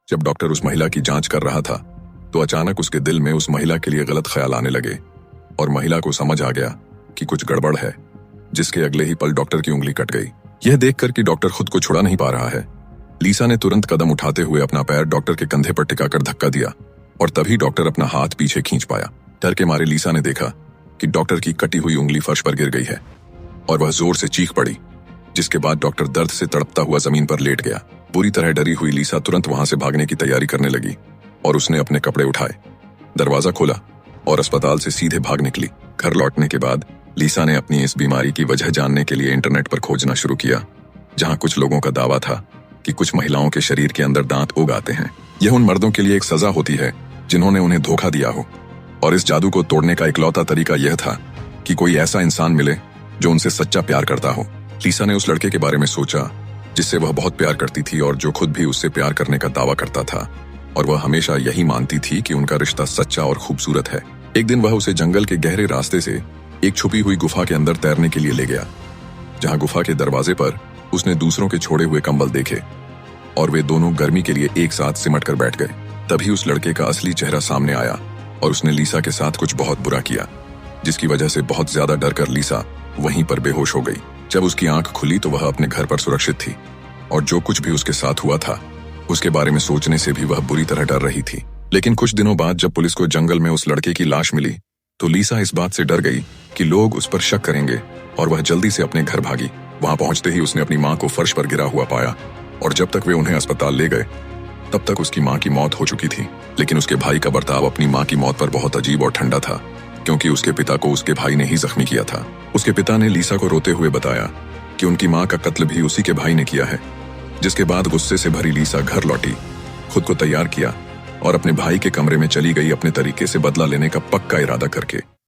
जब डॉक्टर उस महिला की जांच कर रहा था तो अचानक उसके दिल में उस महिला के लिए गलत ख्याल आने लगे और महिला को समझ आ गया कि कुछ गड़बड़ है, जिसके अगले ही पल डॉक्टर की उंगली कट गई। यह देखकर कि डॉक्टर खुद को छुड़ा नहीं पा रहा है, लीसा ने तुरंत कदम उठाते हुए अपना पैर डॉक्टर के कंधे पर टिकाकर धक्का दिया और तभी डॉक्टर अपना हाथ पीछे खींच पाया। डर के मारे लीसा ने देखा कि डॉक्टर की कटी हुई उंगली फर्श पर गिर गई है और वह जोर से चीख पड़ी, जिसके बाद डॉक्टर दर्द से तड़पता हुआ जमीन पर लेट गया। बुरी तरह डरी हुई लीसा तुरंत वहां से भागने की तैयारी करने लगी और उसने अपने कपड़े उठाए, दरवाजा खोला और अस्पताल से सीधे भाग निकली। घर लौटने के बाद लीसा ने अपनी इस बीमारी की वजह जानने के लिए इंटरनेट पर खोजना शुरू किया, जहां कुछ लोगों का दावा था कि कुछ महिलाओं के शरीर के अंदर दांत उग आते हैं। यह उन मर्दों के लिए एक सजा होती है जिन्होंने उन्हें धोखा दिया हो, और इस जादू को तोड़ने का इकलौता तरीका यह था कि कोई ऐसा इंसान मिले जो उनसे सच्चा प्यार करता हो। लीसा ने उस लड़के के बारे में सोचा जिससे वह बहुत प्यार करती थी और जो खुद भी उससे प्यार करने का दावा करता था, और वह हमेशा यही मानती थी कि उनका रिश्ता सच्चा और खूबसूरत है। एक दिन वह उसे जंगल के गहरे रास्ते से एक छुपी हुई गुफा के अंदर तैरने के लिए ले गया, जहां गुफा के दरवाजे पर उसने दूसरों के छोड़े हुए कंबल देखे और वे दोनों गर्मी के लिए एक साथ सिमट कर बैठ गए। तभी उस लड़के का असली चेहरा सामने आया और उसने लीसा के साथ कुछ बहुत बुरा किया, जिसकी वजह से बहुत ज्यादा डर कर लीसा वहीं पर बेहोश हो गई। जब उसकी आंख खुली तो वह अपने घर पर सुरक्षित थी और जो कुछ भी उसके साथ हुआ था उसके बारे में सोचने से भी वह बुरी तरह डर रही थी। लेकिन कुछ दिनों बाद जब पुलिस को जंगल में उस लड़के की लाश मिली तो लीसा इस बात से डर गई कि लोग उस पर शक करेंगे और वह जल्दी से अपने घर भागी। वहां पहुंचते ही उसने अपनी मां को फर्श पर गिरा हुआ पाया और जब तक वे उन्हें अस्पताल ले गए तब तक उसकी मां की मौत हो चुकी थी। लेकिन उसके भाई का बर्ताव अपनी मां की मौत पर बहुत अजीब और ठंडा था, क्योंकि उसके पिता को उसके भाई ने ही जख्मी किया था। उसके पिता ने लीसा को रोते हुए बताया कि उनकी मां का कत्ल भी उसी के भाई ने किया है। जिसके बाद गुस्से से भरी लीसा घर लौटी, खुद को तैयार किया और अपने भाई के कमरे में चली गई, अपने तरीके से बदला लेने का पक्का इरादा करके।